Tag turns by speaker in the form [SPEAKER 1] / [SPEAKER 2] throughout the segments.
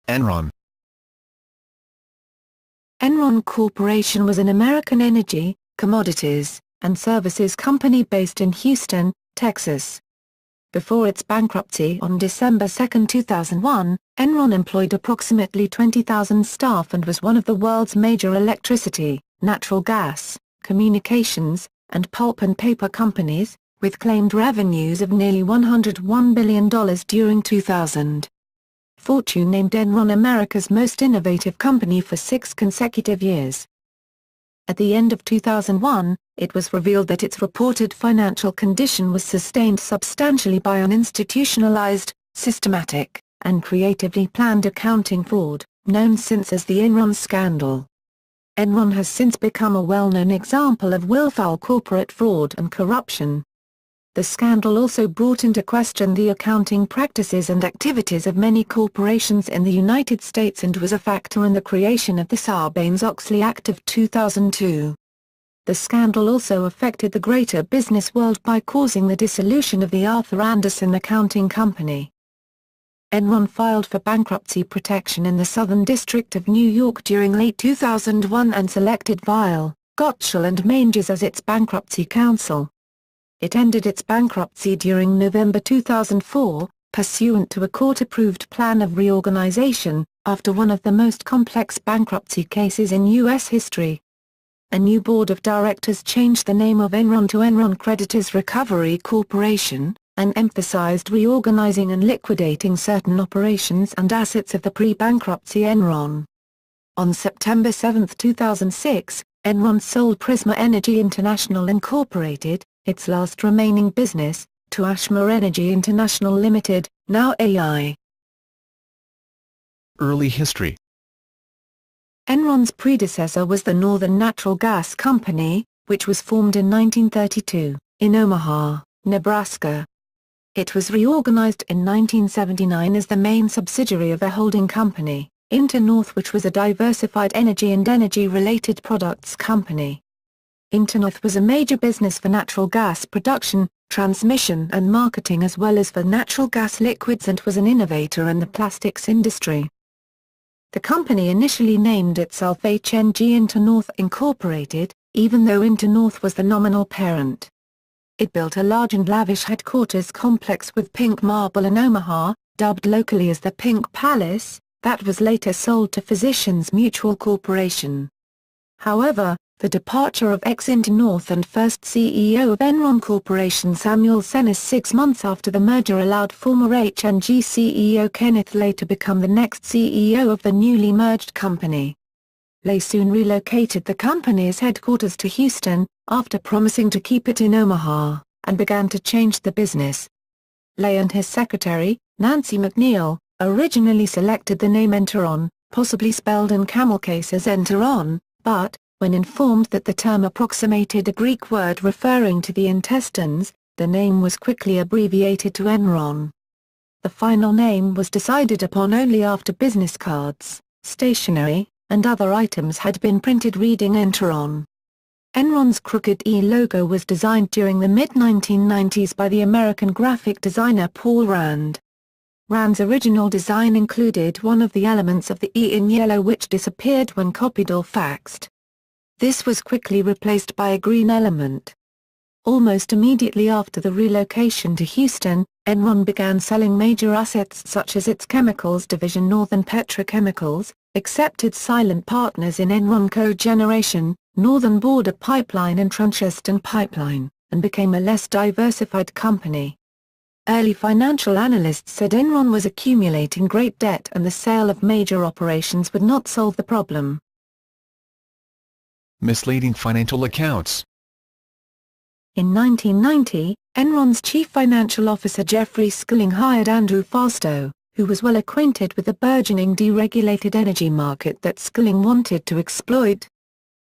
[SPEAKER 1] Enron.
[SPEAKER 2] Enron Corporation was an American energy, commodities, and services company based in Houston, Texas. Before its bankruptcy on December 2, 2001, Enron employed approximately 20,000 staff and was one of the world's major electricity, natural gas, communications, and pulp and paper companies, with claimed revenues of nearly $101 billion during 2000. Fortune named Enron America's most innovative company for 6 consecutive years. At the end of 2001, it was revealed that its reported financial condition was sustained substantially by an institutionalized, systematic, and creatively planned accounting fraud, known since as the Enron scandal. Enron has since become a well-known example of willful corporate fraud and corruption. The scandal also brought into question the accounting practices and activities of many corporations in the United States and was a factor in the creation of the Sarbanes-Oxley Act of 2002. The scandal also affected the greater business world by causing the dissolution of the Arthur Andersen Accounting Company. Enron filed for bankruptcy protection in the Southern District of New York during late 2001 and selected Weil, Gotshal and Manges as its bankruptcy counsel. It ended its bankruptcy during November 2004, pursuant to a court-approved plan of reorganization, after one of the most complex bankruptcy cases in U.S. history. A new board of directors changed the name of Enron to Enron Creditors Recovery Corporation, and emphasized reorganizing and liquidating certain operations and assets of the pre-bankruptcy Enron. On September 7, 2006, Enron sold Prisma Energy International Incorporated, its last remaining business, to Ashmore Energy International Limited, now AI.
[SPEAKER 1] Early history.
[SPEAKER 2] Enron's predecessor was the Northern Natural Gas Company, which was formed in 1932, in Omaha, Nebraska. It was reorganized in 1979 as the main subsidiary of a holding company, Internorth, which was a diversified energy and energy-related products company. Internorth was a major business for natural gas production, transmission and marketing as well as for natural gas liquids and was an innovator in the plastics industry. The company initially named itself HNG Internorth Incorporated, even though Internorth was the nominal parent. It built a large and lavish headquarters complex with pink marble in Omaha, dubbed locally as the Pink Palace, that was later sold to Physicians Mutual Corporation. However, the departure of ex-Internorth and first CEO of Enron Corporation Samuel Senes 6 months after the merger allowed former HNG CEO Kenneth Lay to become the next CEO of the newly merged company. Lay soon relocated the company's headquarters to Houston, after promising to keep it in Omaha, and began to change the business. Lay and his secretary, Nancy McNeil, originally selected the name Enteron, possibly spelled in camel case as Enteron, but, when informed that the term approximated a Greek word referring to the intestines, the name was quickly abbreviated to Enron. The final name was decided upon only after business cards, stationery, and other items had been printed reading Enteron. Enron's crooked E logo was designed during the mid-1990s by the American graphic designer Paul Rand. Rand's original design included one of the elements of the E in yellow which disappeared when copied or faxed. This was quickly replaced by a green element. Almost immediately after the relocation to Houston, Enron began selling major assets such as its chemicals division Northern Petrochemicals, accepted silent partners in Enron Cogeneration, Northern Border Pipeline and Truncheston Pipeline, and became a less diversified company. Early financial analysts said Enron was accumulating great debt and the sale of major operations would not solve the problem.
[SPEAKER 1] Misleading financial accounts.
[SPEAKER 2] In 1990, Enron's chief financial officer Jeffrey Skilling hired Andrew Fastow, who was well acquainted with the burgeoning deregulated energy market that Skilling wanted to exploit.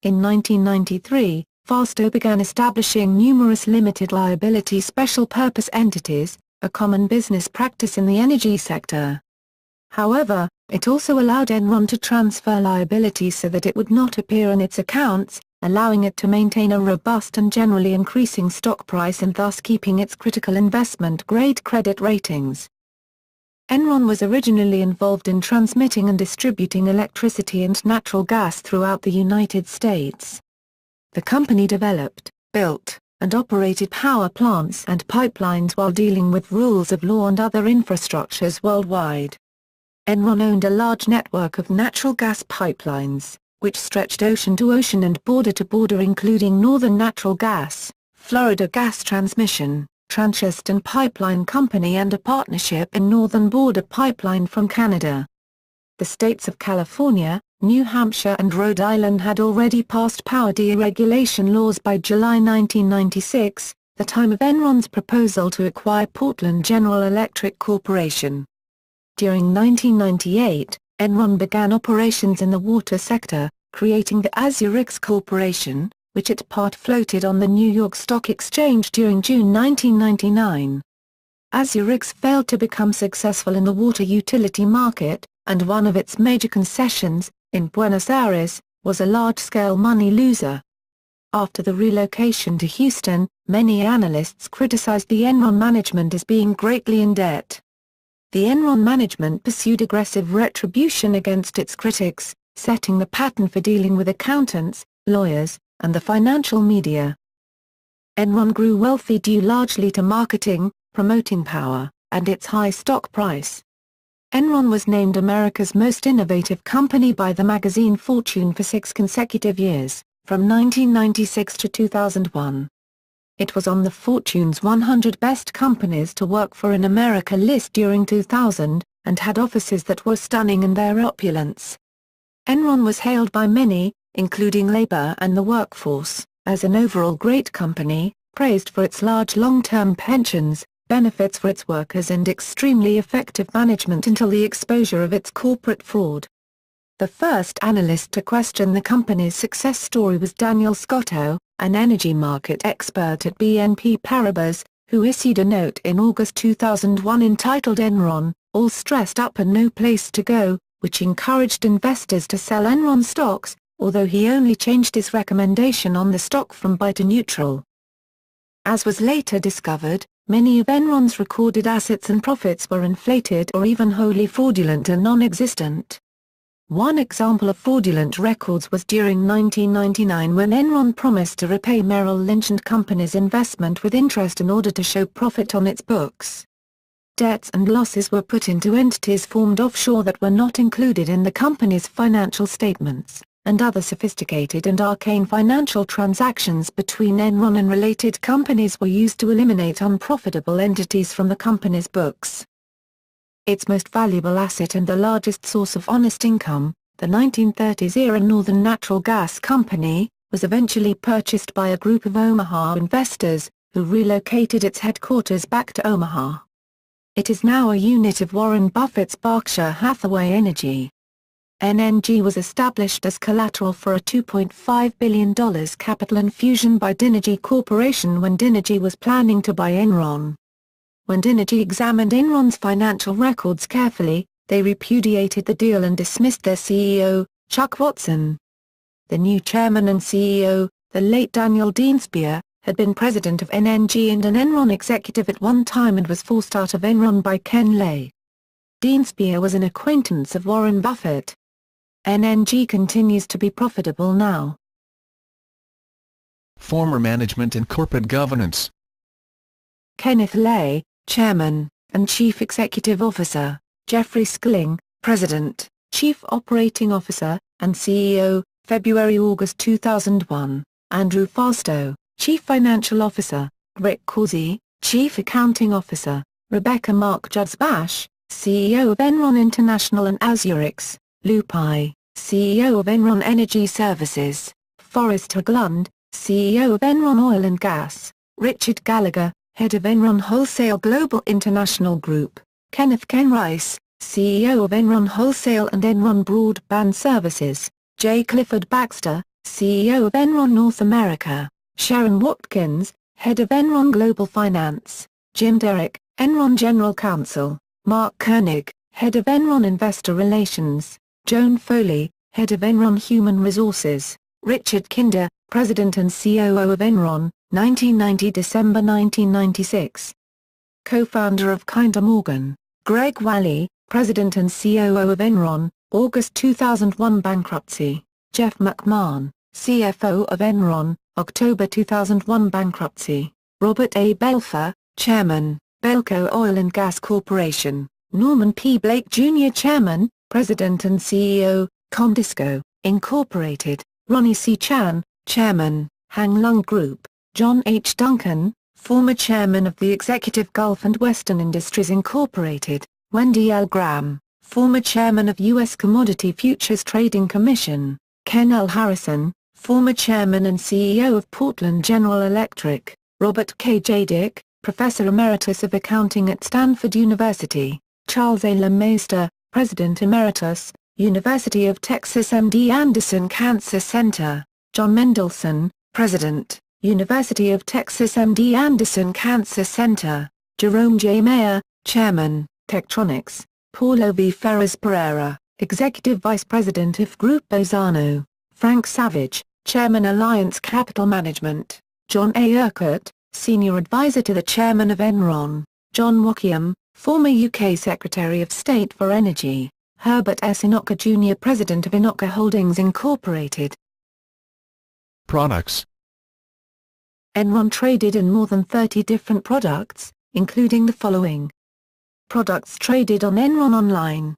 [SPEAKER 2] In 1993, Fastow began establishing numerous limited liability special purpose entities, a common business practice in the energy sector. However, it also allowed Enron to transfer liabilities so that it would not appear in its accounts, allowing it to maintain a robust and generally increasing stock price and thus keeping its critical investment-grade credit ratings. Enron was originally involved in transmitting and distributing electricity and natural gas throughout the United States. The company developed, built, and operated power plants and pipelines while dealing with rules of law and other infrastructures worldwide. Enron owned a large network of natural gas pipelines, which stretched ocean to ocean and border to border, including Northern Natural Gas, Florida Gas Transmission, Trans-Eastern Pipeline Company, and a partnership in Northern Border Pipeline from Canada. The states of California, New Hampshire and Rhode Island had already passed power deregulation laws by July 1996, the time of Enron's proposal to acquire Portland General Electric Corporation. During 1998, Enron began operations in the water sector, creating the Azurix Corporation, which it part floated on the New York Stock Exchange during June 1999. Azurix failed to become successful in the water utility market, and one of its major concessions, in Buenos Aires, was a large-scale money loser. After the relocation to Houston, many analysts criticized the Enron management as being greatly in debt. The Enron management pursued aggressive retribution against its critics, setting the pattern for dealing with accountants, lawyers, and the financial media. Enron grew wealthy due largely to marketing, promoting power, and its high stock price. Enron was named America's most innovative company by the magazine Fortune for 6 consecutive years, from 1996 to 2001. It was on the Fortune's 100 Best Companies to Work For in America list during 2000, and had offices that were stunning in their opulence. Enron was hailed by many, including labor and the workforce, as an overall great company, praised for its large long-term pensions, benefits for its workers, and extremely effective management until the exposure of its corporate fraud. The first analyst to question the company's success story was Daniel Scotto, an energy market expert at BNP Paribas, who issued a note in August 2001 entitled Enron, All Stressed Up and No Place to Go, which encouraged investors to sell Enron stocks, although he only changed his recommendation on the stock from buy to neutral. As was later discovered, many of Enron's recorded assets and profits were inflated or even wholly fraudulent and non-existent. One example of fraudulent records was during 1999 when Enron promised to repay Merrill Lynch and Company's investment with interest in order to show profit on its books. Debts and losses were put into entities formed offshore that were not included in the company's financial statements, and other sophisticated and arcane financial transactions between Enron and related companies were used to eliminate unprofitable entities from the company's books. Its most valuable asset and the largest source of honest income, the 1930s-era Northern Natural Gas Company, was eventually purchased by a group of Omaha investors, who relocated its headquarters back to Omaha. It is now a unit of Warren Buffett's Berkshire Hathaway Energy. NNG was established as collateral for a $2.5 billion capital infusion by Dinergy Corporation when Dinergy was planning to buy Enron. When Dinergy examined Enron's financial records carefully, they repudiated the deal and dismissed their CEO, Chuck Watson. The new chairman and CEO, the late Daniel Deanspear, had been president of NNG and an Enron executive at one time and was forced out of Enron by Ken Lay. Deanspear was an acquaintance of Warren Buffett. NNG continues to be profitable now.
[SPEAKER 1] Former management and corporate governance.
[SPEAKER 2] Kenneth Lay, Chairman, and Chief Executive Officer, Jeffrey Skilling, President, Chief Operating Officer, and CEO, February-August 2001, Andrew Fastow, Chief Financial Officer, Rick Causey, Chief Accounting Officer, Rebecca Mark Judsbash, CEO of Enron International and Azurix, Lou Pai, CEO of Enron Energy Services, Forrest Haglund, CEO of Enron Oil and Gas, Richard Gallagher, Head of Enron Wholesale Global International Group, Kenneth Ken Rice, CEO of Enron Wholesale and Enron Broadband Services, J. Clifford Baxter, CEO of Enron North America, Sharon Watkins, Head of Enron Global Finance, Jim Derrick, Enron General Counsel, Mark Koenig, Head of Enron Investor Relations, Joan Foley, Head of Enron Human Resources, Richard Kinder, President and COO of Enron, 1990–December 1996. Co-founder of Kinder Morgan, Greg Wally, President and COO of Enron, August 2001 bankruptcy. Jeff McMahon, CFO of Enron, October 2001 bankruptcy. Robert A. Belfer, Chairman, Belco Oil and Gas Corporation. Norman P. Blake Jr. Chairman, President and CEO, Comdisco, Incorporated. Ronnie C. Chan, Chairman, Hang Lung Group. John H. Duncan, former Chairman of the Executive Gulf and Western Industries Incorporated. Wendy L. Graham, former Chairman of U.S. Commodity Futures Trading Commission. Ken L. Harrison, former Chairman and CEO of Portland General Electric. Robert K. Jadick, Professor Emeritus of Accounting at Stanford University. Charles A. LeMaster, President Emeritus, University of Texas MD Anderson Cancer Center. John Mendelsohn, President, University of Texas MD Anderson Cancer Center. Jerome J. Mayer, Chairman, Tektronix. Paulo V. Ferraz Pereira, Executive Vice President of Grupo Zano. Frank Savage, Chairman Alliance Capital Management. John A. Urquhart, Senior Advisor to the Chairman of Enron. John Waukeam, former UK Secretary of State for Energy. Herbert S. Inoka Jr. President of Inoka Holdings Incorporated.
[SPEAKER 1] Products.
[SPEAKER 2] Enron traded in more than 30 different products, including the following. Products traded on Enron Online.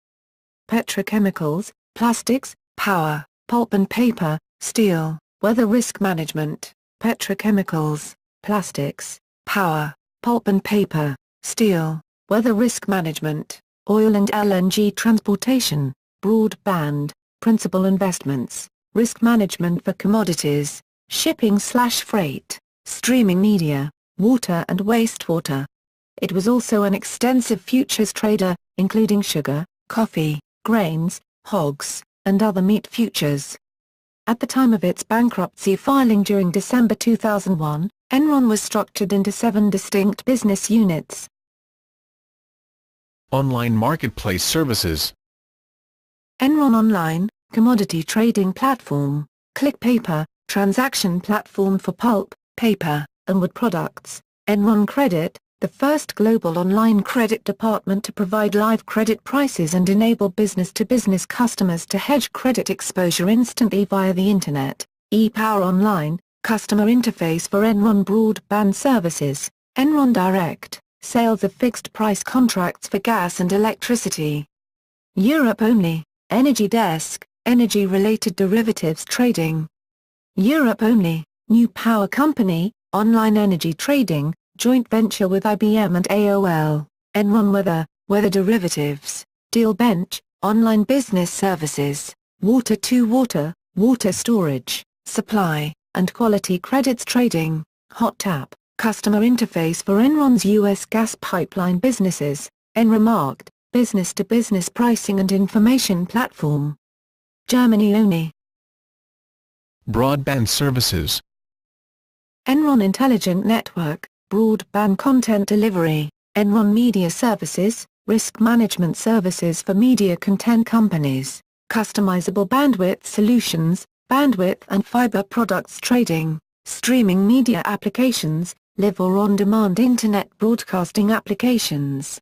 [SPEAKER 2] Petrochemicals, plastics, power, pulp and paper, steel, weather risk management, petrochemicals, plastics, power, pulp and paper, steel, weather risk management, oil and LNG transportation, broadband, principal investments, risk management for commodities, shipping/freight, streaming media, water and wastewater. It was also an extensive futures trader, including sugar, coffee, grains, hogs, and other meat futures. At the time of its bankruptcy filing during December 2001, Enron was structured into 7 distinct business units.
[SPEAKER 1] Online marketplace services.
[SPEAKER 2] Enron Online, commodity trading platform. ClickPaper, transaction platform for pulp, paper, and wood products. Enron Credit, the first global online credit department to provide live credit prices and enable business-to-business customers to hedge credit exposure instantly via the Internet. ePower Online, customer interface for Enron broadband services. Enron Direct, sales of fixed-price contracts for gas and electricity. Europe Only, Energy Desk, energy-related derivatives trading. Europe Only, New Power Company, online energy trading, joint venture with IBM and AOL. Enron Weather, weather derivatives. DealBench, online business services. Water2Water, water storage, supply, and quality credits trading. HotTap, customer interface for Enron's U.S. gas pipeline businesses. Enremarked, business-to-business pricing and information platform. Germany Only.
[SPEAKER 1] Broadband services.
[SPEAKER 2] Enron Intelligent Network, broadband content delivery. Enron Media Services, risk management services for media content companies. Customizable bandwidth solutions, bandwidth and fiber products trading. Streaming media applications, live or on-demand internet broadcasting applications.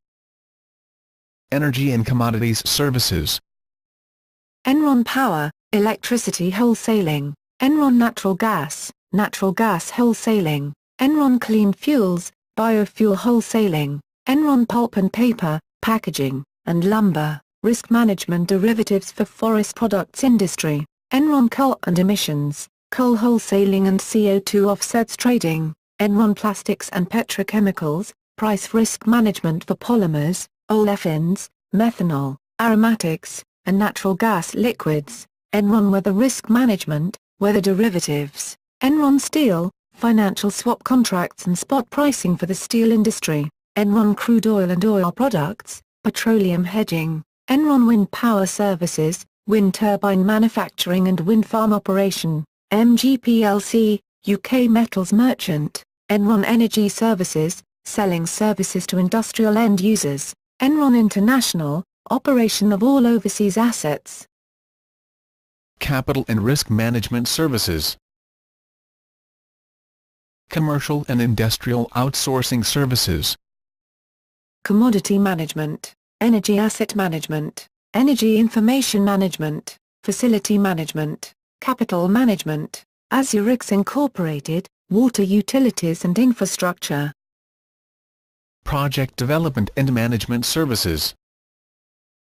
[SPEAKER 1] Energy and commodities services.
[SPEAKER 2] Enron Power, electricity wholesaling. Enron Natural Gas wholesaling. Enron Clean Fuels, biofuel wholesaling. Enron Pulp and Paper, packaging, and lumber, risk management derivatives for forest products industry. Enron Coal and Emissions, coal wholesaling and CO2 offsets trading. Enron Plastics and Petrochemicals, price risk management for polymers, olefins, methanol, aromatics, and natural gas liquids. Enron Weather Risk Management, weather derivatives. Enron Steel, financial swap contracts and spot pricing for the steel industry. Enron Crude Oil and Oil Products, petroleum hedging. Enron Wind Power Services, wind turbine manufacturing and wind farm operation. MG plc, UK Metals Merchant. Enron Energy Services, selling services to industrial end users. Enron International, operation of all overseas assets.
[SPEAKER 1] Capital and risk management services. Commercial and industrial outsourcing services.
[SPEAKER 2] Commodity management. energy asset management, energy information management, facility management, capital management, Azurix Incorporated, water utilities and infrastructure.
[SPEAKER 1] Project development and management services.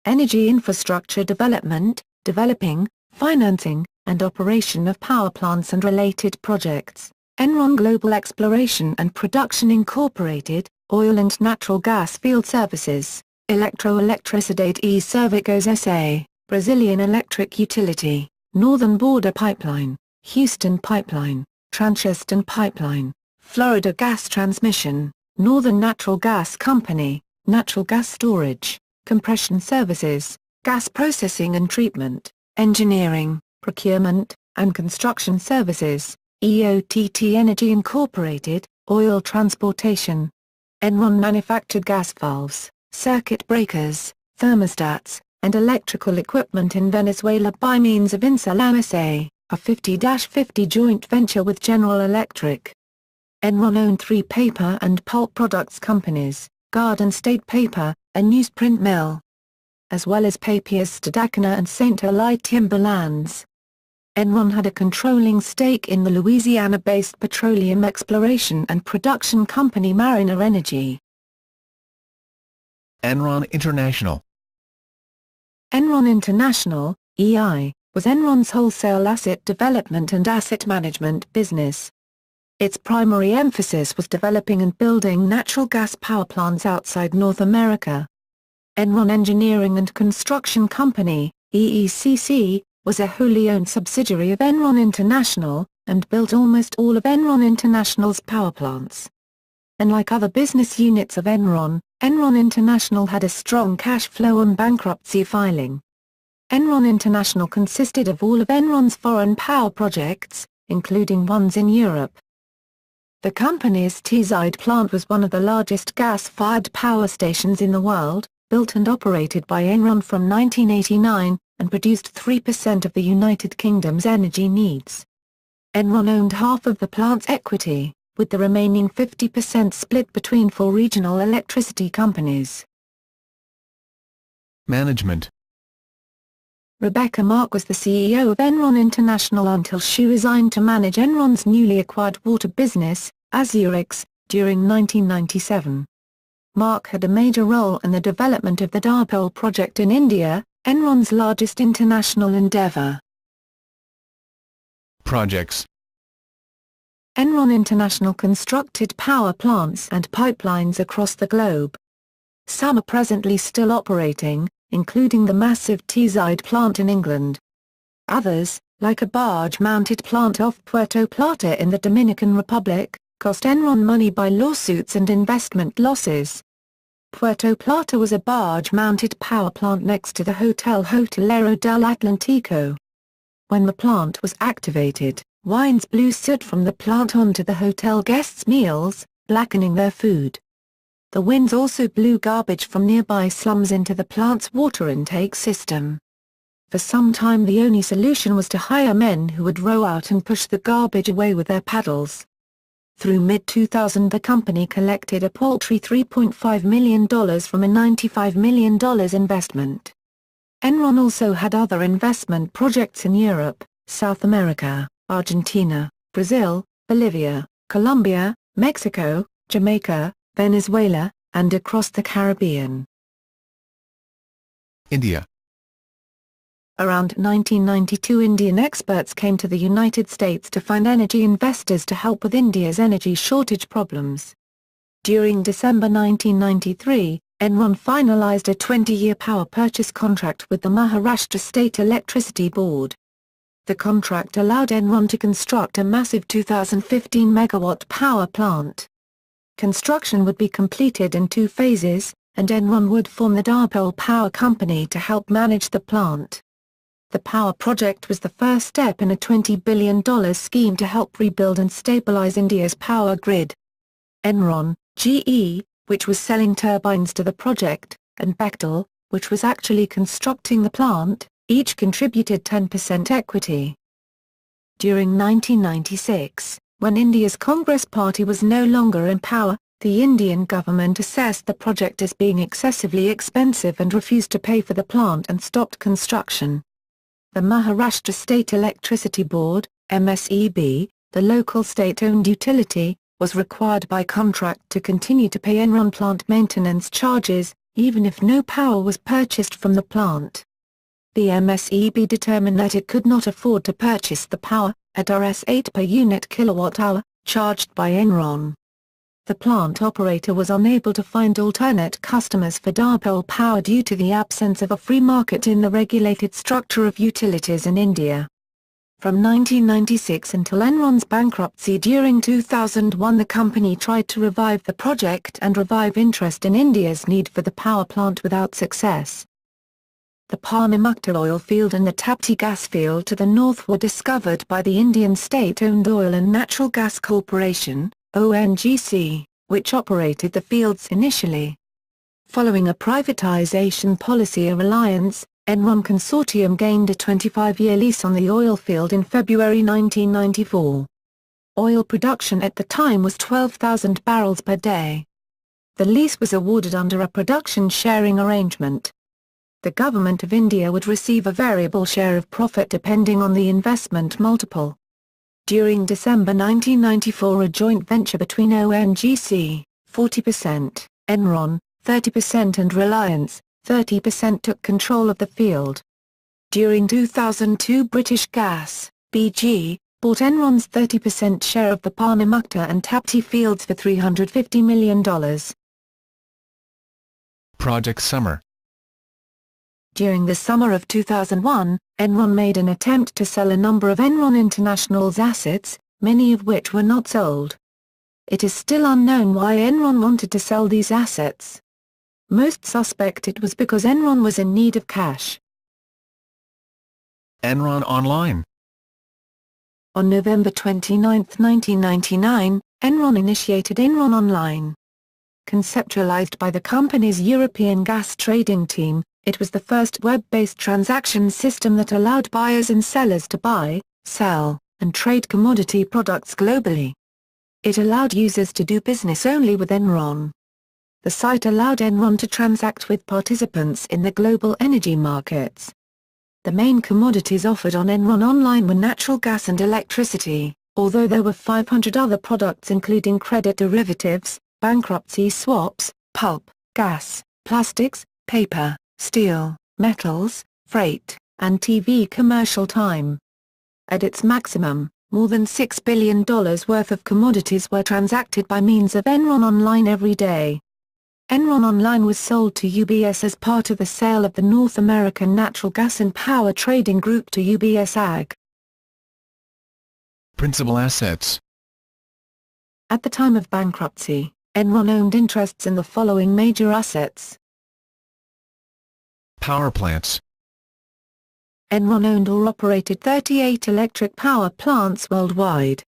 [SPEAKER 2] Energy infrastructure development, developing, financing, and operation of power plants and related projects. Enron Global Exploration and Production Incorporated, oil and natural gas field services. Eletroeletricidade e Serviços S.A., Brazilian electric utility. Northern Border Pipeline, Houston Pipeline, Transwestern Pipeline, Florida Gas Transmission, Northern Natural Gas Company, Natural Gas Storage, Compression Services, Gas Processing and Treatment, Engineering, Procurement, and Construction Services, EOTT Energy Incorporated, Oil Transportation. Enron manufactured gas valves, circuit breakers, thermostats, and electrical equipment in Venezuela by means of Insulam S.A., a 50-50 joint venture with General Electric. Enron owned 3 paper and pulp products companies, Garden State Paper, a newsprint mill, as well as Papiers Stadacona and St. Eli Timberlands. Enron had a controlling stake in the Louisiana-based petroleum exploration and production company Mariner Energy.
[SPEAKER 1] Enron International.
[SPEAKER 2] Enron International, EI, was Enron's wholesale asset development and asset management business. Its primary emphasis was developing and building natural gas power plants outside North America. Enron Engineering and Construction Company, EECC, was a wholly owned subsidiary of Enron International, and built almost all of Enron International's power plants. Unlike other business units of Enron, Enron International had a strong cash flow on bankruptcy filing. Enron International consisted of all of Enron's foreign power projects, including ones in Europe. The company's Teesside plant was one of the largest gas-fired power stations in the world, built and operated by Enron from 1989, and produced 3% of the United Kingdom's energy needs. Enron owned half of the plant's equity, with the remaining 50% split between 4 regional electricity companies.
[SPEAKER 1] Management.
[SPEAKER 2] Rebecca Mark was the CEO of Enron International until she resigned to manage Enron's newly acquired water business, Azurix, during 1997. Mark had a major role in the development of the Dipole project in India, Enron's largest international endeavor.
[SPEAKER 1] Projects.
[SPEAKER 2] Enron International constructed power plants and pipelines across the globe. Some are presently still operating, including the massive Teesside plant in England. Others, like a barge-mounted plant off Puerto Plata in the Dominican Republic, cost Enron money by lawsuits and investment losses. Puerto Plata was a barge-mounted power plant next to the Hotel Hotelero del Atlántico. When the plant was activated, winds blew soot from the plant onto the hotel guests' meals, blackening their food. The winds also blew garbage from nearby slums into the plant's water intake system. For some time the only solution was to hire men who would row out and push the garbage away with their paddles. Through mid-2000 the company collected a paltry $3.5 million from a $95 million investment. Enron also had other investment projects in Europe, South America, Argentina, Brazil, Bolivia, Colombia, Mexico, Jamaica, Venezuela, and across the Caribbean.
[SPEAKER 1] India.
[SPEAKER 2] Around 1992 Indian experts came to the United States to find energy investors to help with India's energy shortage problems. During December 1993, Enron finalized a 20-year power purchase contract with the Maharashtra State Electricity Board. The contract allowed Enron to construct a massive 2,015 megawatt power plant. Construction would be completed in 2 phases, and Enron would form the Dipole Power Company to help manage the plant. The power project was the first step in a $20 billion scheme to help rebuild and stabilize India's power grid. Enron, GE, which was selling turbines to the project, and Bechtel, which was actually constructing the plant, each contributed 10% equity. During 1996, when India's Congress Party was no longer in power, The Indian government assessed the project as being excessively expensive and refused to pay for the plant and stopped construction. The Maharashtra State Electricity Board, MSEB, the local state-owned utility, was required by contract to continue to pay Enron plant maintenance charges, even if no power was purchased from the plant. The MSEB determined that it could not afford to purchase the power, at Rs 8 per unit kilowatt-hour, charged by Enron. The plant operator was unable to find alternate customers for dipole power due to the absence of a free market in the regulated structure of utilities in India. From 1996 until Enron's bankruptcy during 2001, the company tried to revive the project and revive interest in India's need for the power plant without success. The Panimakta oil field and the Tapti gas field to the north were discovered by the Indian state-owned Oil and Natural Gas Corporation, ONGC, which operated the fields initially. Following a privatization policy alliance, Enron Consortium gained a 25-year lease on the oil field in February 1994. Oil production at the time was 12,000 barrels per day. The lease was awarded under a production sharing arrangement. The Government of India would receive a variable share of profit depending on the investment multiple. During December 1994, a joint venture between ONGC, 40%, Enron, 30% and Reliance, 30% took control of the field. During 2002, British Gas, BG, bought Enron's 30% share of the Panimakta and Tapti fields for $350 million.
[SPEAKER 1] Project Summer.
[SPEAKER 2] During the summer of 2001, Enron made an attempt to sell a number of Enron International's assets, many of which were not sold. It is still unknown why Enron wanted to sell these assets. Most suspect it was because Enron was in need of cash.
[SPEAKER 1] Enron Online.
[SPEAKER 2] On November 29, 1999, Enron initiated Enron Online. Conceptualized by the company's European gas trading team, it was the first web-based transaction system that allowed buyers and sellers to buy, sell, and trade commodity products globally. It allowed users to do business only with Enron. The site allowed Enron to transact with participants in the global energy markets. The main commodities offered on Enron Online were natural gas and electricity, although there were 500 other products including credit derivatives, bankruptcy swaps, pulp, gas, plastics, paper, steel, metals, freight, and TV commercial time. At its maximum, more than $6 billion worth of commodities were transacted by means of Enron Online every day. Enron Online was sold to UBS as part of the sale of the North American Natural Gas and Power Trading Group to UBS AG.
[SPEAKER 1] Principal assets.
[SPEAKER 2] At the time of bankruptcy, Enron owned interests in the following major assets.
[SPEAKER 1] Power plants.
[SPEAKER 2] Enron owned or operated 38 electric power plants worldwide.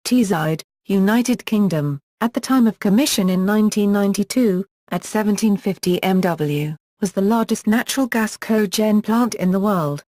[SPEAKER 2] Teesside, United Kingdom, at the time of commission in 1992, at 1750 MW, was the largest natural gas cogen plant in the world.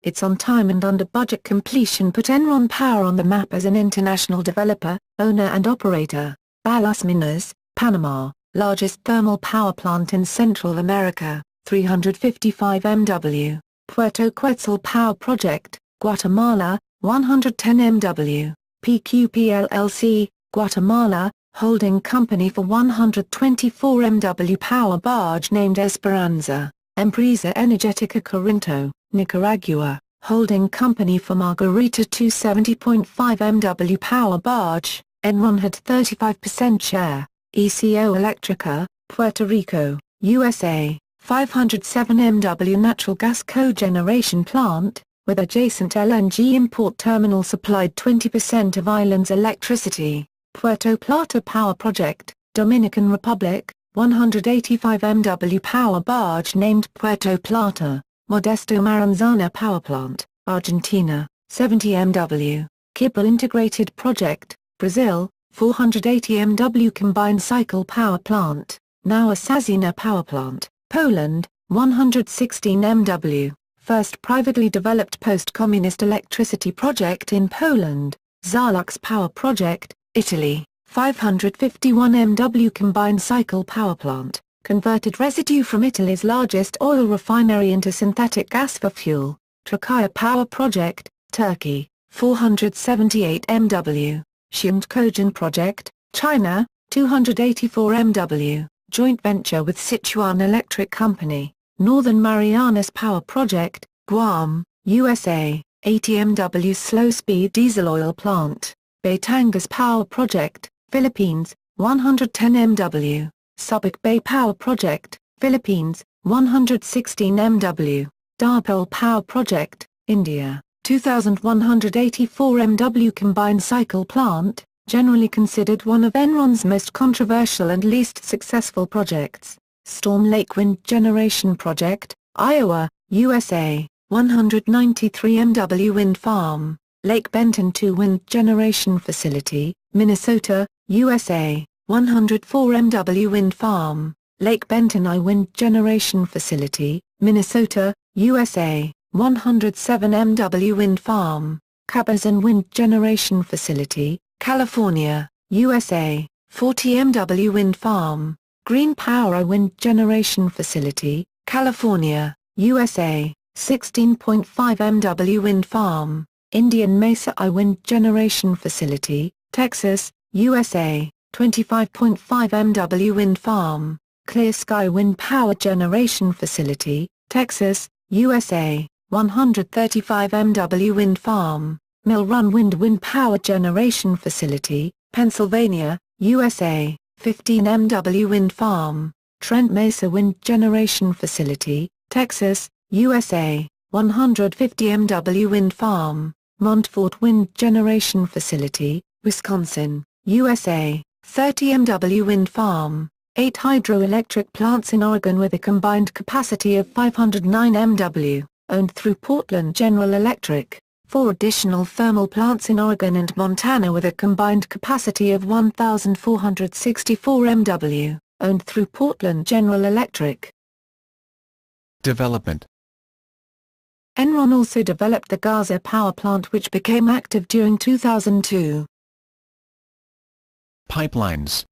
[SPEAKER 2] Its on-time and under-budget completion put Enron Power on the map as an international developer, owner and operator. Balas Minas, Panama, largest thermal power plant in Central America, 355 MW. Puerto Quetzal Power Project, Guatemala, 110 MW. PQP LLC, Guatemala, holding company for 124 MW power barge named Esperanza. Empresa Energética Corinto, Nicaragua, holding company for Margarita 270.5 MW power barge. Enron had 35% share. ECO Electrica, Puerto Rico, USA, 507 MW natural gas cogeneration plant, with adjacent LNG import terminal supplied 20% of island's electricity. Puerto Plata Power Project, Dominican Republic, 185 MW power barge named Puerto Plata. Modesto Maranzana Power Plant, Argentina, 70 MW. Kibble Integrated Project, Brazil, 480 MW combined cycle power plant. Now a Sazina Power Plant, Poland, 116 MW. First privately developed post-communist electricity project in Poland. Zalux Power Project, Italy, 551 MW combined cycle power plant, converted residue from Italy's largest oil refinery into synthetic gas for fuel. Trakya Power Project, Turkey, 478 MW. Xi'an Cogen Project, China, 284 MW, joint venture with Sichuan Electric Company. Northern Marianas Power Project, Guam, USA, 80 MW slow-speed diesel oil plant. Batangas Power Project, Philippines, 110 MW. Subic Bay Power Project, Philippines, 116 MW. Dharpal Power Project, India, 2,184 MW combined cycle plant, generally considered one of Enron's most controversial and least successful projects. Storm Lake Wind Generation Project, Iowa, USA, 193 MW wind farm. Lake Benton 2 Wind Generation Facility, Minnesota, USA, 104 MW wind farm. Lake Benton I Wind Generation Facility, Minnesota, USA, 107 MW wind farm. Cabazon Wind Generation Facility, California, USA, 40 MW wind farm. Green Power I Wind Generation Facility, California, USA, 16.5 MW wind farm. Indian Mesa I Wind Generation Facility, Texas, USA, 25.5 MW wind farm. Clear Sky Wind Power Generation Facility, Texas, USA, 135 MW wind farm. Mill Run Wind Power Generation Facility, Pennsylvania, USA, 15 MW wind farm. Trent Mesa Wind Generation Facility, Texas, USA, 150 MW wind farm. Montfort Wind Generation Facility, Wisconsin, USA, 30 MW wind farm. 8 hydroelectric plants in Oregon with a combined capacity of 509 MW, owned through Portland General Electric. 4 additional thermal plants in Oregon and Montana with a combined capacity of 1,464 MW, owned through Portland General Electric.
[SPEAKER 1] Development.
[SPEAKER 2] Enron also developed the Gaza power plant which became active during 2002.
[SPEAKER 1] Pipelines.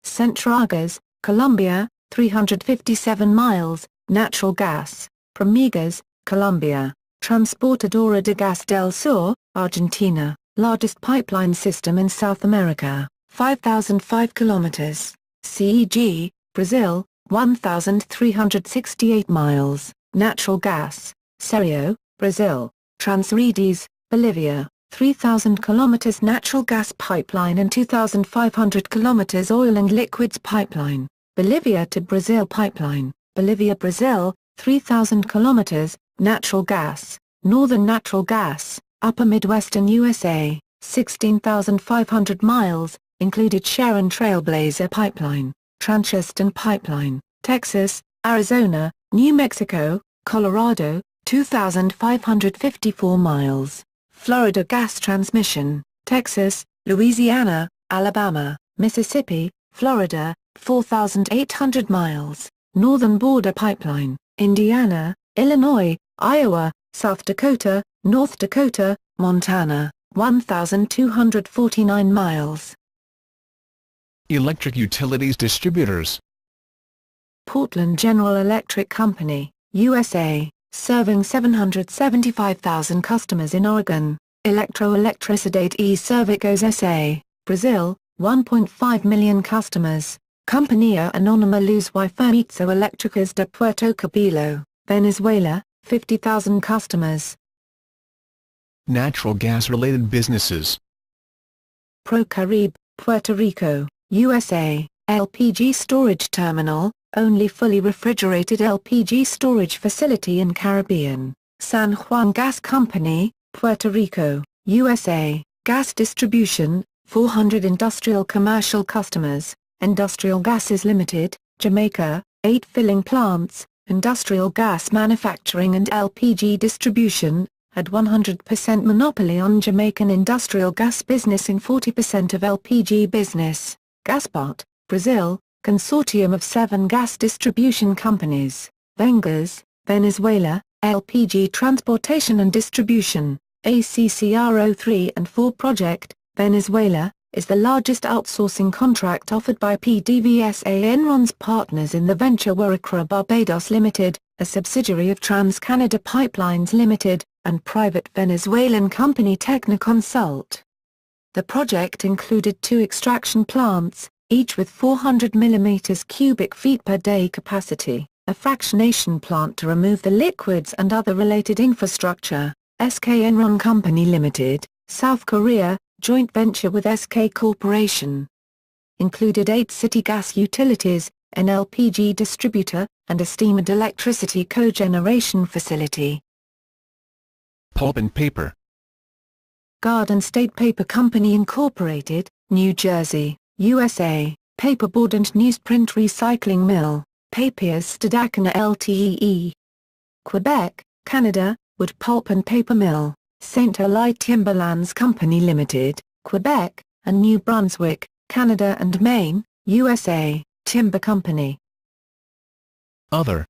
[SPEAKER 2] Centragas, Colombia, 357 miles, natural gas. Promigas, Colombia. Transportadora de Gas del Sur, Argentina, largest pipeline system in South America, 5,005 kilometers. CEG, Brazil, 1,368 miles, natural gas. Serio, Brazil. Transredes, Bolivia, 3,000 kilometers natural gas pipeline and 2,500 kilometers oil and liquids pipeline. Bolivia to Brazil pipeline, Bolivia, Brazil, 3,000 kilometers, natural gas. Northern Natural Gas, Upper Midwestern USA, 16,500 miles, included Sharon Trailblazer Pipeline, Trancheston Pipeline, Texas, Arizona, New Mexico, Colorado, 2,554 miles. Florida Gas Transmission, Texas, Louisiana, Alabama, Mississippi, Florida, 4,800 miles. Northern Border Pipeline, Indiana, Illinois, Iowa, South Dakota, North Dakota, Montana, 1,249 miles.
[SPEAKER 1] Electric utilities distributors.
[SPEAKER 2] Portland General Electric Company, USA, serving 775,000 customers in Oregon. Eletroeletricidade e Serviços S.A., Brazil, 1.5 million customers. Companhia Anônima Luz y Fomento Elétricas de Puerto Cabello, Venezuela, 50,000 customers.
[SPEAKER 1] Natural gas-related businesses.
[SPEAKER 2] ProCaribe, Puerto Rico, USA, LPG storage terminal, only fully refrigerated LPG storage facility in Caribbean. San Juan Gas Company, Puerto Rico, USA, gas distribution, 400 industrial commercial customers. Industrial Gases Limited, Jamaica, 8 filling plants. Industrial gas manufacturing and LPG distribution, had 100% monopoly on Jamaican industrial gas business and 40% of LPG business. Gaspart, Brazil, consortium of 7 gas distribution companies. Vengas, Venezuela, LPG transportation and distribution, ACCRO 3 and 4 project, Venezuela, is the largest outsourcing contract offered by PDVSA. Enron's partners in the venture were Accra Barbados Limited, a subsidiary of TransCanada Pipelines Limited, and private Venezuelan company Technoconsult. The project included 2 extraction plants, each with 400 mm cubic feet per day capacity, a fractionation plant to remove the liquids and other related infrastructure. SK Enron Company Limited, South Korea, joint venture with SK Corporation. Included 8 city gas utilities, an LPG distributor, and a steam and electricity cogeneration facility.
[SPEAKER 1] Pulp and paper.
[SPEAKER 2] Garden State Paper Company Incorporated, New Jersey, USA, paperboard and newsprint recycling mill, Papiers Stadacona Ltee. Quebec, Canada, wood pulp and paper mill, St. Oli Timberlands Company Limited, Quebec, and New Brunswick, Canada and Maine, USA, Timber Company.
[SPEAKER 1] Other.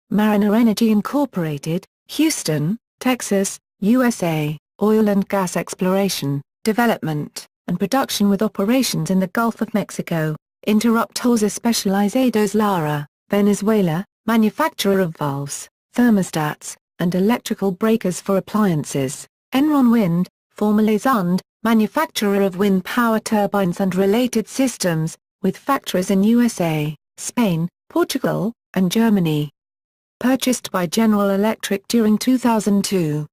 [SPEAKER 2] Mariner Energy Incorporated, Houston, Texas, USA, oil and gas exploration, development, and production with operations in the Gulf of Mexico. Interruptores Especializados Lara, Venezuela, manufacturer of valves, thermostats, and electrical breakers for appliances. Enron Wind, formerly Zund, manufacturer of wind power turbines and related systems, with factories in USA, Spain, Portugal, and Germany. Purchased by General Electric during 2002.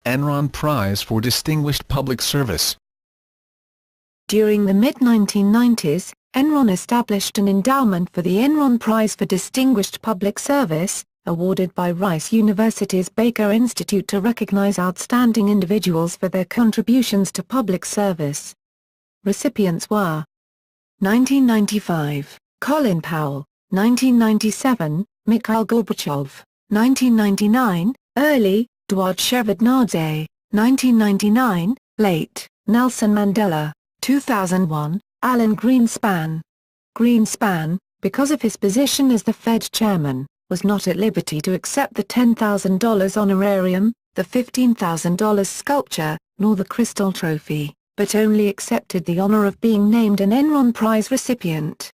[SPEAKER 1] Enron Prize for Distinguished Public Service.
[SPEAKER 2] During the mid-1990s, Enron established an endowment for the Enron Prize for Distinguished Public Service, awarded by Rice University's Baker Institute to recognize outstanding individuals for their contributions to public service. Recipients were 1995, Colin Powell, 1997, Mikhail Gorbachev, 1999, early, Eduard Shevardnadze, 1999, late, Nelson Mandela, 2001, Alan Greenspan. Greenspan, because of his position as the Fed chairman, was not at liberty to accept the $10,000 honorarium, the $15,000 sculpture, nor the Crystal Trophy, but only accepted the honor of being named an Enron Prize recipient.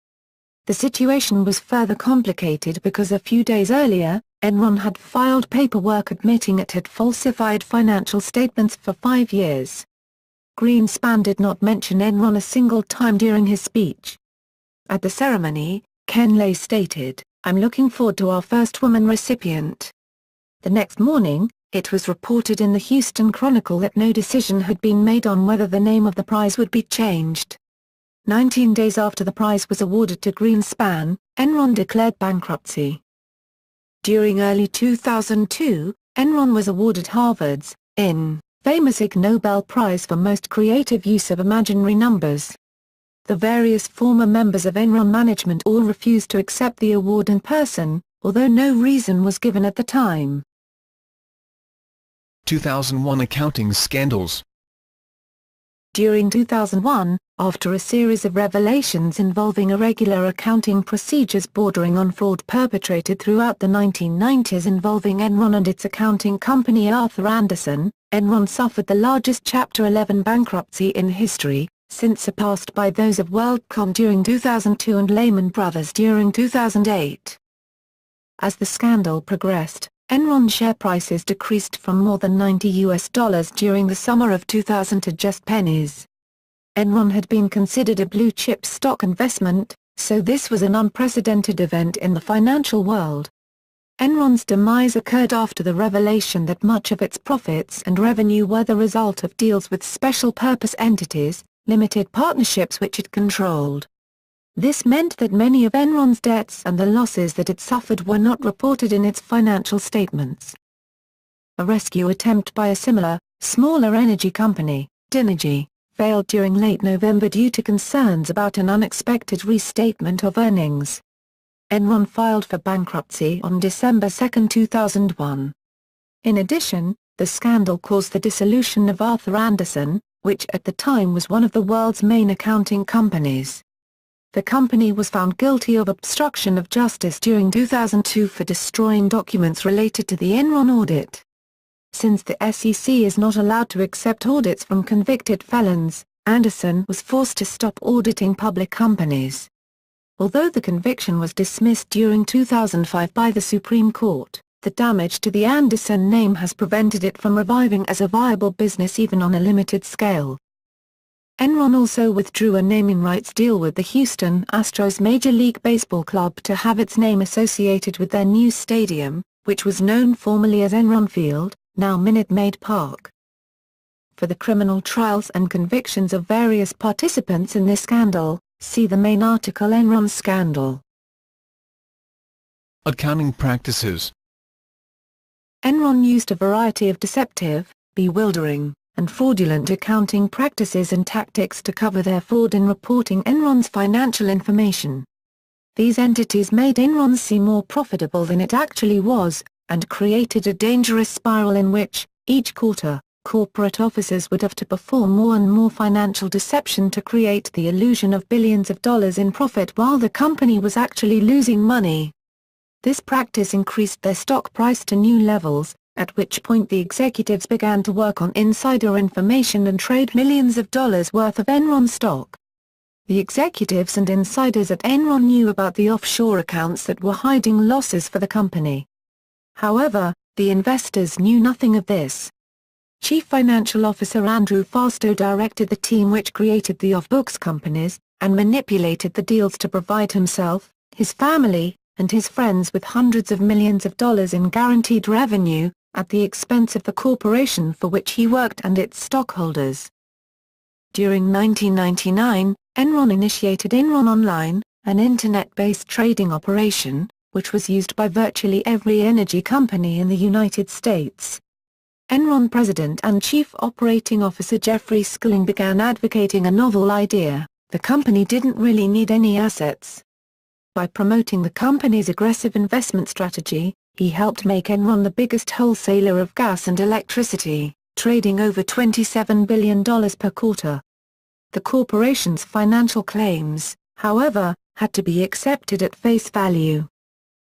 [SPEAKER 2] The situation was further complicated because a few days earlier, Enron had filed paperwork admitting it had falsified financial statements for 5 years. Greenspan did not mention Enron a single time during his speech. At the ceremony, Ken Lay stated, "I'm looking forward to our first woman recipient." The next morning, it was reported in the Houston Chronicle that no decision had been made on whether the name of the prize would be changed. 19 days after the prize was awarded to Greenspan, Enron declared bankruptcy. During early 2002, Enron was awarded Harvard's, famous Ig Nobel Prize for Most Creative Use of Imaginary Numbers. The various former members of Enron management all refused to accept the award in person, although no reason was given at the time.
[SPEAKER 1] 2001 accounting scandals.
[SPEAKER 2] During 2001, after a series of revelations involving irregular accounting procedures bordering on fraud perpetrated throughout the 1990s involving Enron and its accounting company Arthur Andersen, Enron suffered the largest Chapter 11 bankruptcy in history, since surpassed by those of WorldCom during 2002 and Lehman Brothers during 2008. As the scandal progressed, Enron share prices decreased from more than $90 during the summer of 2000 to just pennies. Enron had been considered a blue-chip stock investment, so this was an unprecedented event in the financial world. Enron's demise occurred after the revelation that much of its profits and revenue were the result of deals with special-purpose entities, limited partnerships which it controlled. This meant that many of Enron's debts and the losses that it suffered were not reported in its financial statements. A rescue attempt by a similar, smaller energy company, Dynegy, failed during late November due to concerns about an unexpected restatement of earnings. Enron filed for bankruptcy on December 2, 2001. In addition, the scandal caused the dissolution of Arthur Andersen, which at the time was one of the world's main accounting companies. The company was found guilty of obstruction of justice during 2002 for destroying documents related to the Enron audit. Since the SEC is not allowed to accept audits from convicted felons, Anderson was forced to stop auditing public companies. Although the conviction was dismissed during 2005 by the Supreme Court, the damage to the Anderson name has prevented it from reviving as a viable business even on a limited scale. Enron also withdrew a naming rights deal with the Houston Astros Major League Baseball club to have its name associated with their new stadium, which was known formerly as Enron Field, now Minute Maid Park. For the criminal trials and convictions of various participants in this scandal, see the main article Enron Scandal.
[SPEAKER 1] Accounting practices.
[SPEAKER 2] Enron used a variety of deceptive, bewildering, and fraudulent accounting practices and tactics to cover their fraud in reporting Enron's financial information. These entities made Enron seem more profitable than it actually was, and created a dangerous spiral in which, each quarter, corporate officers would have to perform more and more financial deception to create the illusion of billions of dollars in profit while the company was actually losing money. This practice increased their stock price to new levels, at which point the executives began to work on insider information and trade millions of dollars worth of Enron stock. The executives and insiders at Enron knew about the offshore accounts that were hiding losses for the company. However, the investors knew nothing of this. Chief Financial Officer Andrew Fastow directed the team which created the off-books companies, and manipulated the deals to provide himself, his family, and his friends with hundreds of millions of dollars in guaranteed revenue, at the expense of the corporation for which he worked and its stockholders. During 1999, Enron initiated Enron Online, an internet-based trading operation, which was used by virtually every energy company in the United States. Enron President and Chief Operating Officer Jeffrey Skilling began advocating a novel idea: the company didn't really need any assets. By promoting the company's aggressive investment strategy, he helped make Enron the biggest wholesaler of gas and electricity, trading over $27 billion per quarter. The corporation's financial claims, however, had to be accepted at face value.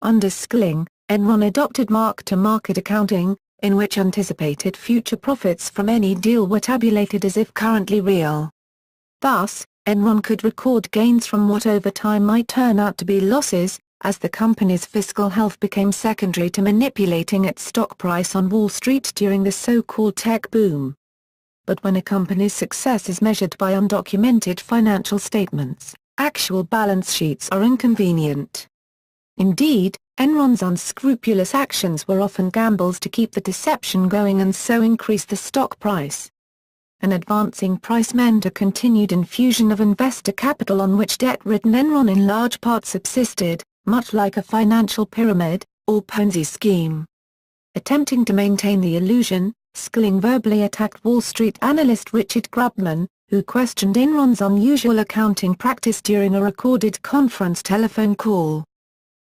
[SPEAKER 2] Under Skilling, Enron adopted mark-to-market accounting, in which anticipated future profits from any deal were tabulated as if currently real. Thus, Enron could record gains from what over time might turn out to be losses, as the company's fiscal health became secondary to manipulating its stock price on Wall Street during the so-called tech boom. But when a company's success is measured by undocumented financial statements, actual balance sheets are inconvenient. Indeed, Enron's unscrupulous actions were often gambles to keep the deception going and so increase the stock price. An advancing price meant a continued infusion of investor capital on which debt-ridden Enron in large part subsisted, much like a financial pyramid, or Ponzi scheme. Attempting to maintain the illusion, Skilling verbally attacked Wall Street analyst Richard Grubman, who questioned Enron's unusual accounting practice during a recorded conference telephone call.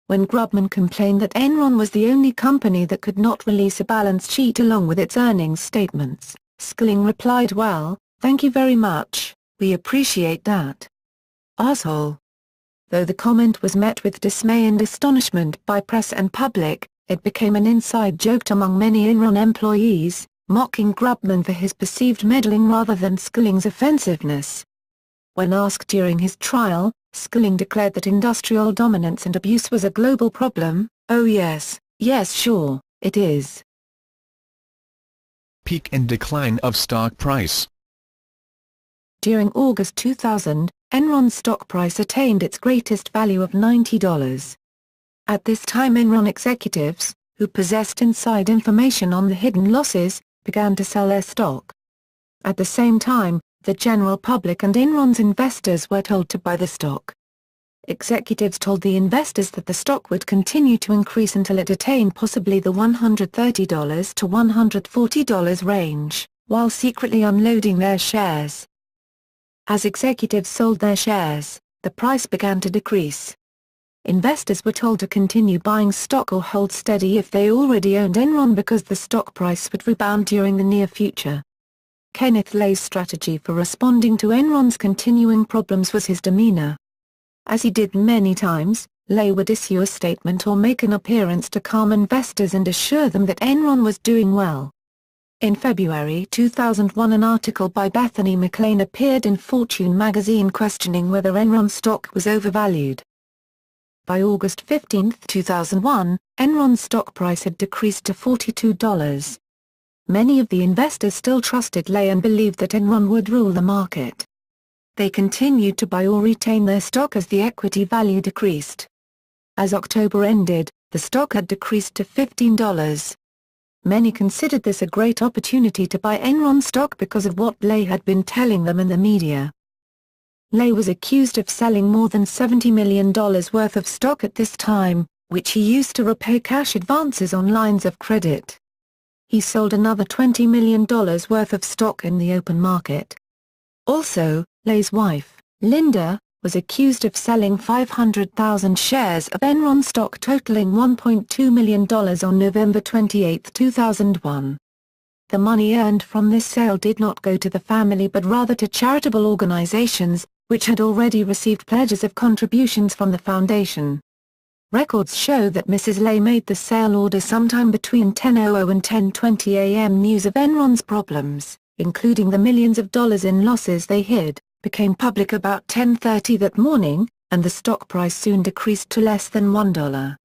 [SPEAKER 2] When Grubman complained that Enron was the only company that could not release a balance sheet along with its earnings statements, Skilling replied, "Well, thank you very much, we appreciate that. Asshole." Though the comment was met with dismay and astonishment by press and public, it became an inside joke among many Enron employees, mocking Grubman for his perceived meddling rather than Skilling's offensiveness. When asked during his trial, Skilling declared that industrial dominance and abuse was a global problem. "Oh yes, sure, it is."
[SPEAKER 1] Peak and decline of stock price.
[SPEAKER 2] During August 2000, Enron's stock price attained its greatest value of $90. At this time Enron executives, who possessed inside information on the hidden losses, began to sell their stock. At the same time, the general public and Enron's investors were told to buy the stock. Executives told the investors that the stock would continue to increase until it attained possibly the $130 to $140 range, while secretly unloading their shares. As executives sold their shares, the price began to decrease. Investors were told to continue buying stock or hold steady if they already owned Enron because the stock price would rebound during the near future. Kenneth Lay's strategy for responding to Enron's continuing problems was his demeanor. As he did many times, Lay would issue a statement or make an appearance to calm investors and assure them that Enron was doing well. In February 2001, an article by Bethany McLean appeared in Fortune magazine questioning whether Enron stock was overvalued. By August 15, 2001, Enron's stock price had decreased to $42. Many of the investors still trusted Lay and believed that Enron would rule the market. They continued to buy or retain their stock as the equity value decreased. As October ended, the stock had decreased to $15. Many considered this a great opportunity to buy Enron stock because of what Lay had been telling them in the media. Lay was accused of selling more than $70 million worth of stock at this time, which he used to repay cash advances on lines of credit. He sold another $20 million worth of stock in the open market. Also, Lay's wife, Linda, was accused of selling 500,000 shares of Enron stock totaling $1.2 million on November 28, 2001. The money earned from this sale did not go to the family but rather to charitable organizations, which had already received pledges of contributions from the foundation. Records show that Mrs. Lay made the sale order sometime between 10:00 and 10:20 a.m. News of Enron's problems, including the millions of dollars in losses they hid, became public about 10:30 that morning, and the stock price soon decreased to less than $1.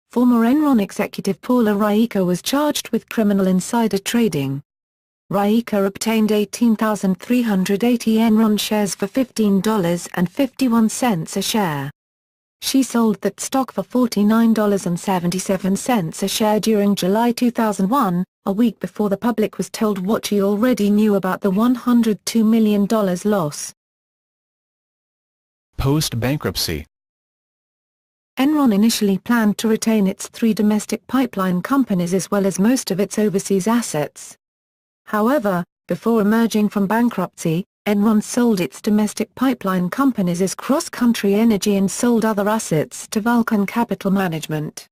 [SPEAKER 2] Former Enron executive Paula Raika was charged with criminal insider trading. Raika obtained 18,380 Enron shares for $15.51 a share. She sold that stock for $49.77 a share during July 2001, a week before the public was told what she already knew about the $102 million loss.
[SPEAKER 1] Post-bankruptcy.
[SPEAKER 2] Enron initially planned to retain its 3 domestic pipeline companies as well as most of its overseas assets. However, before emerging from bankruptcy, Enron sold its domestic pipeline companies as Cross Country Energy and sold other assets to Vulcan Capital Management.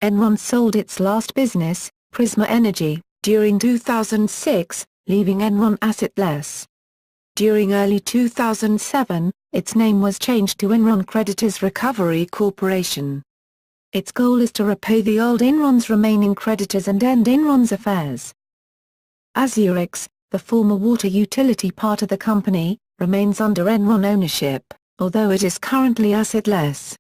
[SPEAKER 2] Enron sold its last business, Prisma Energy, during 2006, leaving Enron assetless. During early 2007, its name was changed to Enron Creditors Recovery Corporation. Its goal is to repay the old Enron's remaining creditors and end Enron's affairs. Azurex, the former water utility part of the company, remains under Enron ownership, although it is currently assetless.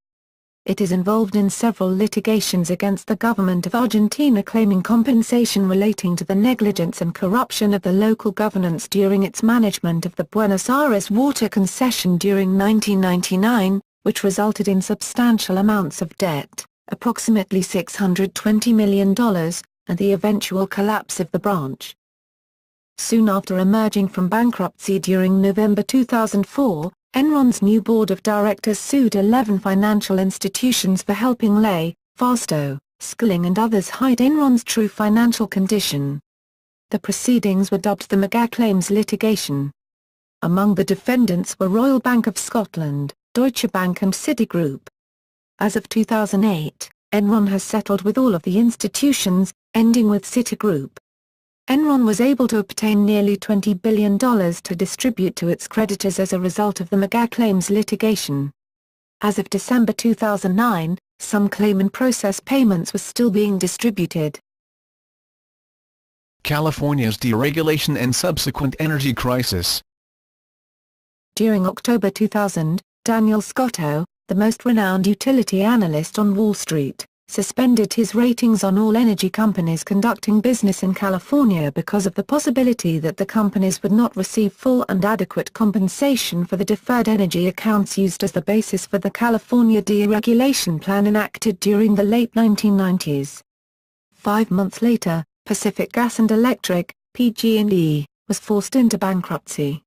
[SPEAKER 2] It is involved in several litigations against the government of Argentina claiming compensation relating to the negligence and corruption of the local governance during its management of the Buenos Aires water concession during 1999, which resulted in substantial amounts of debt, approximately $620 million, and the eventual collapse of the branch. Soon after emerging from bankruptcy during November 2004, Enron's new board of directors sued 11 financial institutions for helping Lay, Fasto, Skilling and others hide Enron's true financial condition. The proceedings were dubbed the Mega Claims litigation. Among the defendants were Royal Bank of Scotland, Deutsche Bank and Citigroup. As of 2008, Enron has settled with all of the institutions, ending with Citigroup. Enron was able to obtain nearly $20 billion to distribute to its creditors as a result of the Mega Claims litigation. As of December 2009, some claim-in-process payments were still being distributed.
[SPEAKER 1] California's deregulation and subsequent energy crisis.
[SPEAKER 2] During October 2000, Daniel Scotto, the most renowned utility analyst on Wall Street, suspended his ratings on all energy companies conducting business in California because of the possibility that the companies would not receive full and adequate compensation for the deferred energy accounts used as the basis for the California deregulation plan enacted during the late 1990s. 5 months later, Pacific Gas and Electric, PG&E, was forced into bankruptcy.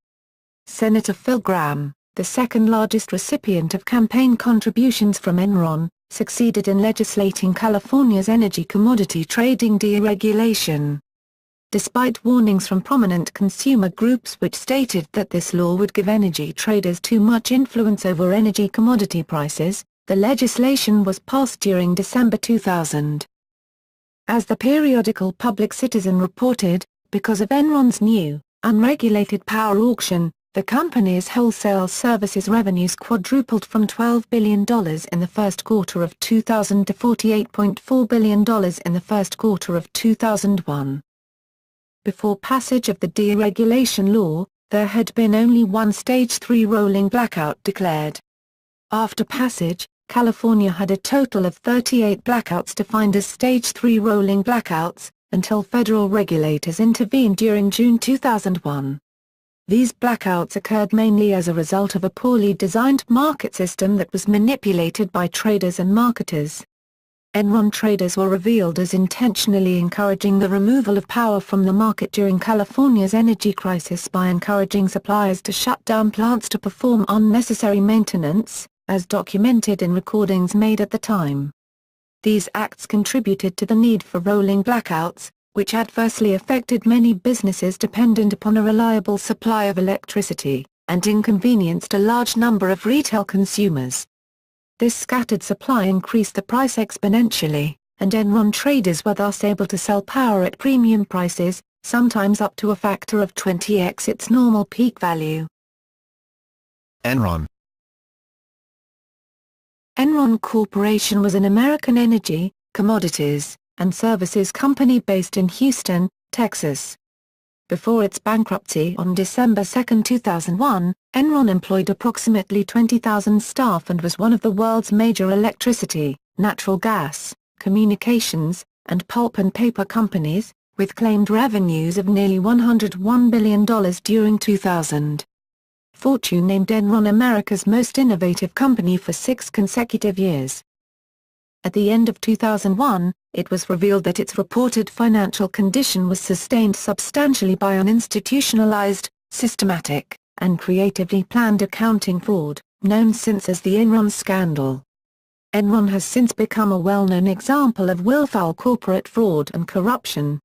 [SPEAKER 2] Senator Phil Gramm, the second-largest recipient of campaign contributions from Enron, succeeded in legislating California's energy commodity trading deregulation. Despite warnings from prominent consumer groups which stated that this law would give energy traders too much influence over energy commodity prices, the legislation was passed during December 2000. As the periodical Public Citizen reported, because of Enron's new, unregulated power auction, the company's wholesale services revenues quadrupled from $12 billion in the first quarter of 2000 to $48.4 billion in the first quarter of 2001. before passage of the deregulation law, there had been only one Stage 3 rolling blackout declared. After passage, California had a total of 38 blackouts defined as Stage 3 rolling blackouts, until federal regulators intervened during June 2001. These blackouts occurred mainly as a result of a poorly designed market system that was manipulated by traders and marketers. Enron traders were revealed as intentionally encouraging the removal of power from the market during California's energy crisis by encouraging suppliers to shut down plants to perform unnecessary maintenance, as documented in recordings made at the time. These acts contributed to the need for rolling blackouts, which adversely affected many businesses dependent upon a reliable supply of electricity, and inconvenienced a large number of retail consumers. This scattered supply increased the price exponentially, and Enron traders were thus able to sell power at premium prices, sometimes up to a factor of 20x its normal peak value.
[SPEAKER 1] Enron.
[SPEAKER 2] Enron Corporation was an American energy, commodities, and services company based in Houston, Texas. Before its bankruptcy on December 2, 2001, Enron employed approximately 20,000 staff and was one of the world's major electricity, natural gas, communications, and pulp and paper companies, with claimed revenues of nearly $101 billion during 2000. Fortune named Enron America's most innovative company for 6 consecutive years. At the end of 2001, it was revealed that its reported financial condition was sustained substantially by an institutionalized, systematic, and creatively planned accounting fraud, known since as the Enron scandal. Enron has since become a well-known example of willful corporate fraud and corruption.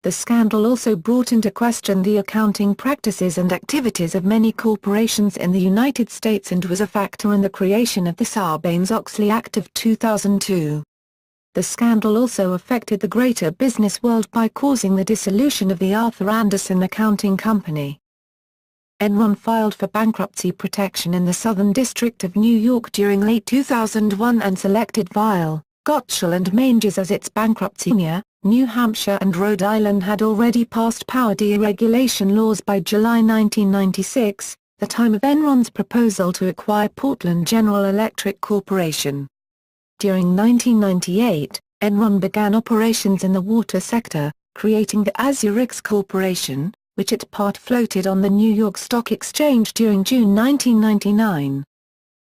[SPEAKER 2] The scandal also brought into question the accounting practices and activities of many corporations in the United States and was a factor in the creation of the Sarbanes-Oxley Act of 2002. The scandal also affected the greater business world by causing the dissolution of the Arthur Andersen Accounting Company. Enron filed for bankruptcy protection in the Southern District of New York during late 2001 and selected Weil, Gotshal and Manges as its bankruptcy. New Hampshire and Rhode Island had already passed power deregulation laws by July 1996, the time of Enron's proposal to acquire Portland General Electric Corporation. During 1998, Enron began operations in the water sector, creating the Azurix Corporation, which its part floated on the New York Stock Exchange during June 1999.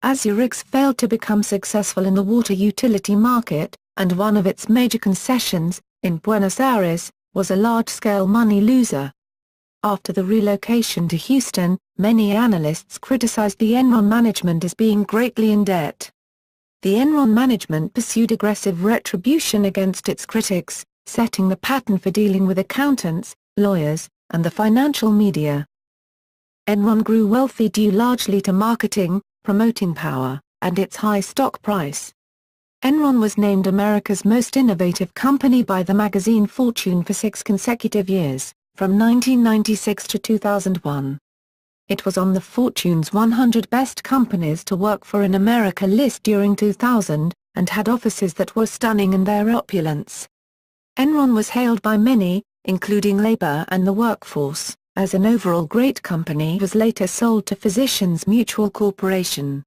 [SPEAKER 2] Azurix failed to become successful in the water utility market, and one of its major concessions, in Buenos Aires, was a large-scale money loser. After the relocation to Houston, many analysts criticized the Enron management as being greatly in debt. The Enron management pursued aggressive retribution against its critics, setting the pattern for dealing with accountants, lawyers, and the financial media. Enron grew wealthy due largely to marketing, promoting power, and its high stock price. Enron was named America's most innovative company by the magazine Fortune for 6 consecutive years, from 1996 to 2001. It was on the Fortune's 100 Best Companies to Work For in America list during 2000, and had offices that were stunning in their opulence. Enron was hailed by many, including labor and the workforce, as an overall great company. Was later sold to Physicians Mutual Corporation.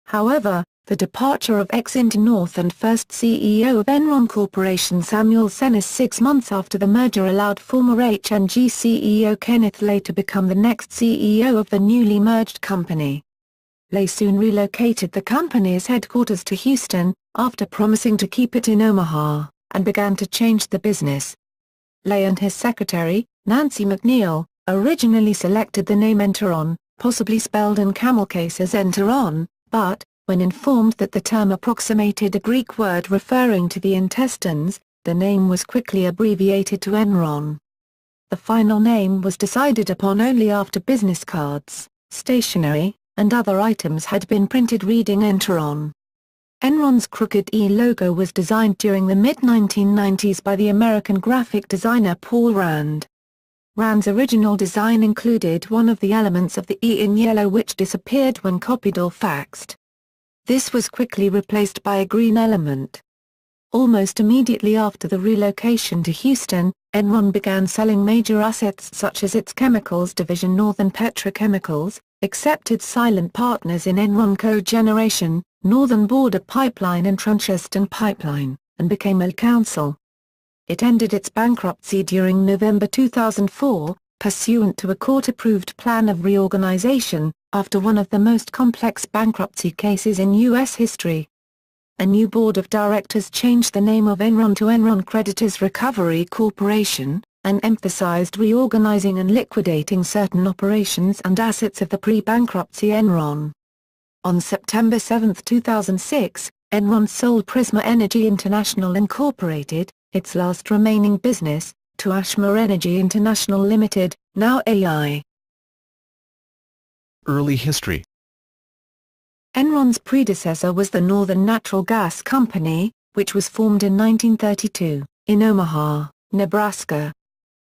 [SPEAKER 2] However, the departure of ex-Internorth and first CEO of Enron Corporation Samuel Senes 6 months after the merger allowed former H&G CEO Kenneth Lay to become the next CEO of the newly merged company. Lay soon relocated the company's headquarters to Houston, after promising to keep it in Omaha, and began to change the business. Lay and his secretary, Nancy McNeil, originally selected the name Enteron, possibly spelled in camel case as Enteron, but, when informed that the term approximated a Greek word referring to the intestines, the name was quickly abbreviated to Enron. The final name was decided upon only after business cards, stationery, and other items had been printed reading Enteron. Enron's crooked E logo was designed during the mid-1990s by the American graphic designer Paul Rand. Rand's original design included one of the elements of the E in yellow which disappeared when copied or faxed. This was quickly replaced by a green element. Almost immediately after the relocation to Houston, Enron began selling major assets such as its chemicals division Northern Petrochemicals, accepted silent partners in Enron Cogeneration, Northern Border Pipeline and Transition Pipeline, and became a counsel. It ended its bankruptcy during November 2004, pursuant to a court-approved plan of reorganization, after one of the most complex bankruptcy cases in U.S. history. A new board of directors changed the name of Enron to Enron Creditors Recovery Corporation, and emphasized reorganizing and liquidating certain operations and assets of the pre-bankruptcy Enron. On September 7, 2006, Enron sold Prisma Energy International Incorporated, its last remaining business, to Ashmore Energy International Limited, now AI.
[SPEAKER 1] Early history.
[SPEAKER 2] Enron's predecessor was the Northern Natural Gas Company, which was formed in 1932, in Omaha, Nebraska.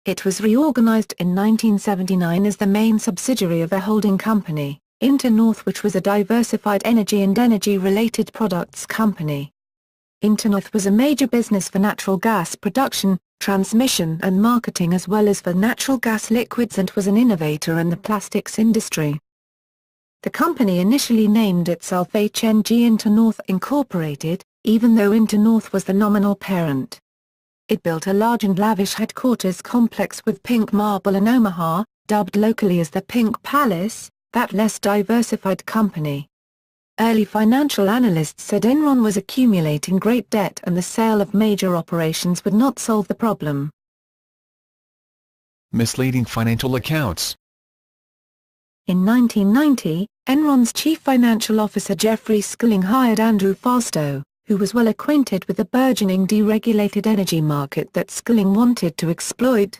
[SPEAKER 2] It was reorganized in 1979 as the main subsidiary of a holding company, Internorth, which was a diversified energy and energy-related products company. Internorth was a major business for natural gas production, transmission and marketing as well as for natural gas liquids, and was an innovator in the plastics industry. The company initially named itself HNG Internorth Incorporated, even though Internorth was the nominal parent. It built a large and lavish headquarters complex with pink marble in Omaha, dubbed locally as the Pink Palace, that less diversified company. Early financial analysts said Enron was accumulating great debt and the sale of major operations would not solve the problem.
[SPEAKER 1] Misleading financial accounts.
[SPEAKER 2] In 1990, Enron's chief financial officer Jeffrey Skilling hired Andrew Fastow, who was well acquainted with the burgeoning deregulated energy market that Skilling wanted to exploit.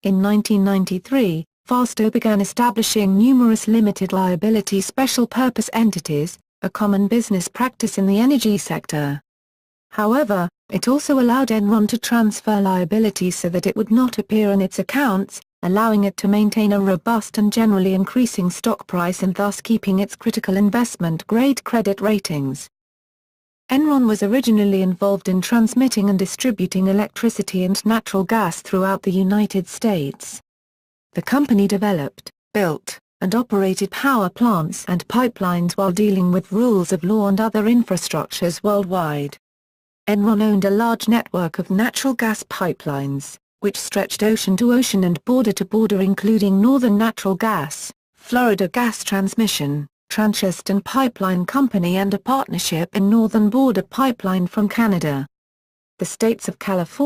[SPEAKER 2] In 1993, Fastow began establishing numerous limited liability special purpose entities, a common business practice in the energy sector. However, it also allowed Enron to transfer liabilities so that it would not appear in its accounts, allowing it to maintain a robust and generally increasing stock price and thus keeping its critical investment-grade credit ratings. Enron was originally involved in transmitting and distributing electricity and natural gas throughout the United States. The company developed, built, and operated power plants and pipelines while dealing with rules of law and other infrastructures worldwide. Enron owned a large network of natural gas pipelines, which stretched ocean to ocean and border to border, including Northern Natural Gas, Florida Gas Transmission, Transition Pipeline Company, and a partnership in Northern Border Pipeline from Canada. The states of California